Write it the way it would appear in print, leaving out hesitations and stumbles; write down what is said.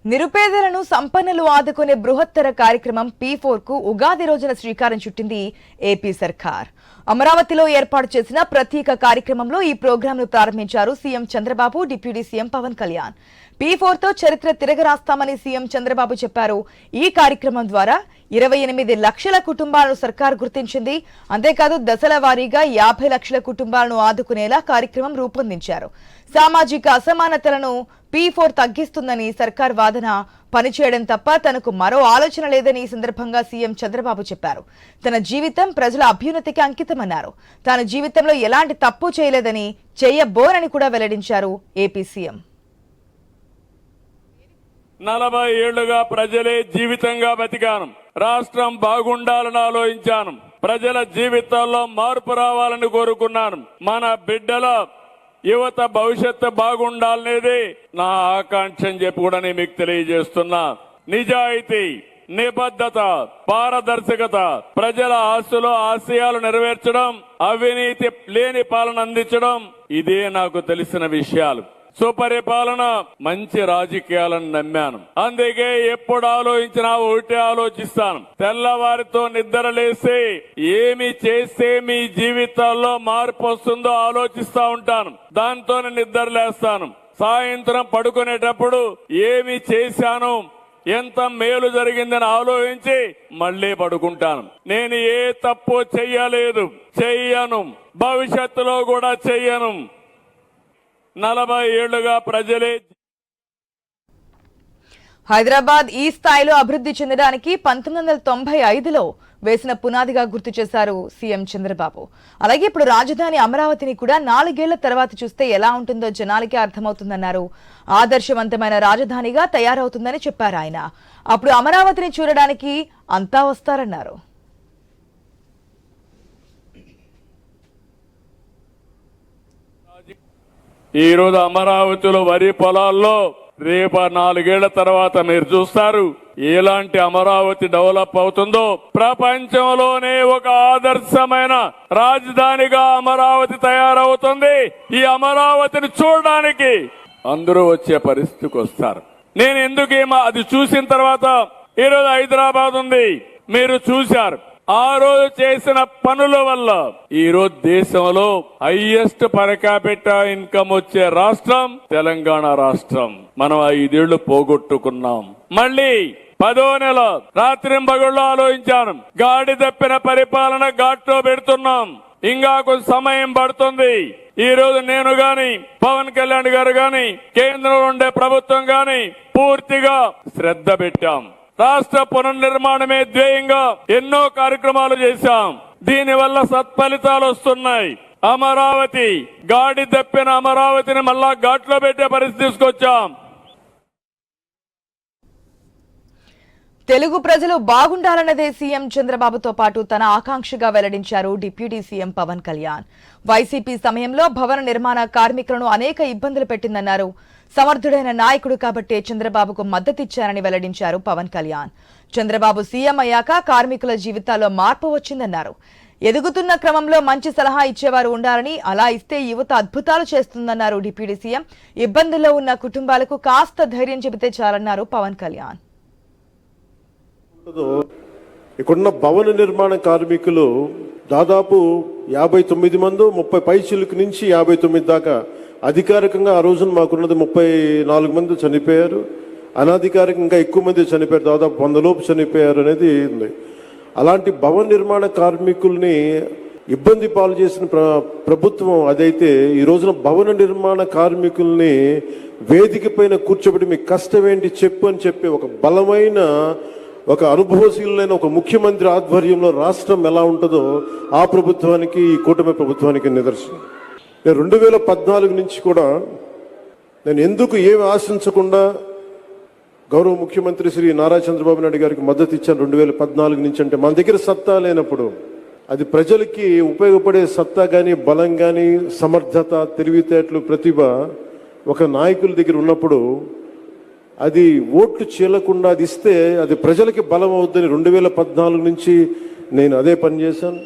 నిరుపేదలను సంపన్నులు ఆదుకునే బృహత్తర కార్యక్రమం P4 కు ఉగాది రోజున శ్రీకారం చుట్టింది ఏపీ సర్కార్. అమరావతిలో ఏర్పాటు చేసిన ప్రత్యేక కార్యక్రమంలో ఈ ప్రోగ్రాంను ప్రారంభించారు CM Chandrababu, deputy CM Pawan Kalyan. P4 తో చరిత్ర తిరగరాస్తామని సీఎం చంద్రబాబు చెప్పారు. ఈ కార్యక్రమం ద్వారా 28 లక్షల కుటుంబాలను సర్కార్ గుర్తించింది. అంతేకాదు దశల వారీగా 50 లక్షల కుటుంబాలను ఆదుకునేలా కార్యక్రమం రూపొందించారు. సామాజిక అసమానతలను P4 తగ్గిస్తుందని సర్కార్ వాదన. పనిచేయడం తప్ప తనకు మరో ఆలోచన లేదని ఈ సందర్భంగా సీఎం చంద్రబాబు చెప్పారు. తన జీవితం ప్రజల అభ్యున్నతికి అంకితమన్నారు. తాను జీవితంలో ఎలాంటి తప్పు చేయలేదని, చేయబోరని కూడా వెల్లడించారు ఏపీ సీఎం. 40 ఏళ్లుగా ప్రజలే జీవితంగా బతికాను. రాష్ట్రం బాగుండాలని ఆలోచించాను. ప్రజల జీవితాల్లో మార్పు రావాలని కోరుకున్నాను. మన బిడ్డల యువత భవిష్యత్తు బాగుండాలనేది నా ఆకాంక్ష అని చెప్పి కూడా నేను మీకు తెలియజేస్తున్నా. నిజాయితీ, నిబద్ధత, పారదర్శకత, ప్రజల ఆశలు ఆశయాలు నెరవేర్చడం, అవినీతి లేని పాలన అందించడం, ఇదే నాకు తెలిసిన విషయాలు. సుపరిపాలన, మంచి రాజకీయాలను నమ్మాను. అందుకే ఎప్పుడు ఆలోచించినా ఒకటే ఆలోచిస్తాను. తెల్లవారితో నిద్రలేసి ఏమి చేస్తే మీ జీవితాల్లో మార్పు వస్తుందో ఆలోచిస్తా ఉంటాను. దాంతోనే నిద్రలేస్తాను. సాయంత్రం పడుకునేటప్పుడు ఏమి చేశాను, ఎంత మేలు జరిగిందని ఆలోచించి మళ్లీ పడుకుంటాను. నేను ఏ తప్పు చెయ్యలేదు, చెయ్యను, భవిష్యత్తులో కూడా చెయ్యను. 40 ఏళ్లుగా ప్రజలే. హైదరాబాద్ ఈ స్థాయిలో అభివృద్ధి చెందడానికి 1995లో వేసిన పునాదిగా గుర్తు చేశారు సీఎం చంద్రబాబు. అలాగే ఇప్పుడు రాజధాని అమరావతిని కూడా 4 ఏళ్ల తర్వాత చూస్తే ఎలా ఉంటుందో జనాలకే అర్థమవుతుందన్నారు. ఆదర్శవంతమైన రాజధానిగా తయారవుతుందని చెప్పారు ఆయన. అప్పుడు అమరావతిని చూడడానికి అంతా వస్తారన్నారు. ఈ రోజు అమరావతిలో వరి పొలాల్లో రేపు 4 ఏళ్ల తర్వాత మీరు చూస్తారు ఎలాంటి అమరావతి డెవలప్ అవుతుందో. ప్రపంచంలోనే ఒక ఆదర్శమైన రాజధానిగా అమరావతి తయారవుతుంది. ఈ అమరావతిని చూడడానికి అందరూ వచ్చే పరిస్థితికి వస్తారు. నేను ఎందుకేమో అది చూసిన తర్వాత ఈరోజు హైదరాబాద్ ఉంది, మీరు చూశారు. ఆ రోజు చేసిన పనుల వల్ల ఈ రోజు దేశంలో హైయెస్ట్ పర్ క్యాపిటా ఇన్కమ్ వచ్చే రాష్ట్రం తెలంగాణ రాష్ట్రం. మనం 5 ఏళ్లు పోగొట్టుకున్నాం. మళ్ళీ 10వ నెల రాత్రింబగళ్ళు ఆలోచించాను. గాడి తప్పిన పరిపాలన ఘాట్లో పెడుతున్నాం. ఇంకా కొంచెం సమయం పడుతుంది. ఈ రోజు నేను గాని, పవన్ కళ్యాణ్ గారు గాని, కేంద్రంలో ఉండే ప్రభుత్వం గాని పూర్తిగా శ్రద్ధ పెట్టాం. రాష్ట్ర పునర్నిర్మాణమే ధ్యేయంగా ఎన్నో కార్యక్రమాలు చేశాం. దీనివల్ల సత్ఫలితాలు వస్తున్నాయి. అమరావతి గాడి తప్పిన అమరావతిని మళ్ళా ఘాట్లో పెట్టే పరిస్థితి తీసుకొచ్చాం. తెలుగు ప్రజలు బాగుండాలన్నదే సీఎం చంద్రబాబుతో పాటు తన ఆకాంక్షగా వెల్లడించారు డిప్యూటీ సీఎం పవన్ కళ్యాణ్. వైసీపీ సమయంలో భవన నిర్మాణ కార్మికులను అనేక ఇబ్బందులు పెట్టిందన్నారు. సమర్థుడైన నాయకుడు కాబట్టే చంద్రబాబుకు మద్దతిచ్చారని వెల్లడించారు పవన్ కళ్యాణ్. చంద్రబాబు సీఎం అయ్యాక కార్మికుల జీవితాల్లో మార్పు వచ్చిందన్నారు. ఎదుగుతున్న క్రమంలో మంచి సలహా ఇచ్చేవారు ఉండాలని, అలా ఇస్తే యువత అద్భుతాలు చేస్తుందన్నారు డిప్యూటీ సీఎం. ఇబ్బందుల్లో ఉన్న కుటుంబాలకు కాస్త ధైర్యం చెబితే చాలన్నారు పవన్ కళ్యాణ్. ఇక్కడున్న భవన నిర్మాణ కార్మికులు దాదాపు 59 మంది, 30 పైచిలకు నుంచి 59 దాకా. అధికారికంగా ఆ రోజున మాకున్నది 34 మంది చనిపోయారు. అనధికారికంగా ఎక్కువ మంది చనిపోయారు, దాదాపు 100 లోపు చనిపోయారు అనేది ఉంది. అలాంటి భవన నిర్మాణ కార్మికుల్ని ఇబ్బంది పాలు చేసిన ప్రభుత్వం అదైతే ఈ రోజున భవన నిర్మాణ కార్మికుల్ని వేదిక పైన కూర్చోబెట్టి మీ కష్టం ఏంటి చెప్పు అని చెప్పి ఒక బలమైన, ఒక అనుభవశీలైన ఒక ముఖ్యమంత్రి ఆధ్వర్యంలో రాష్ట్రం ఎలా ఉంటుందో ఆ ప్రభుత్వానికి, ఈ కూటమి ప్రభుత్వానికి నిదర్శనం. నేను 2014 నుంచి కూడా నేను ఎందుకు ఏమి ఆశించకుండా గౌరవ ముఖ్యమంత్రి శ్రీ నారా చంద్రబాబు నాయుడు గారికి మద్దతు ఇచ్చాను 2014 నుంచి అంటే, మన దగ్గర సత్తా లేనప్పుడు అది ప్రజలకి ఉపయోగపడే సత్తా కానీ, బలం కానీ, సమర్థత, తెలివితేటలు, ప్రతిభ ఒక నాయకుల దగ్గర ఉన్నప్పుడు అది ఓట్లు చీలకుండా అది ఇస్తే అది ప్రజలకి బలం అవుద్దని 2014 నుంచి నేను అదే పని చేశాను.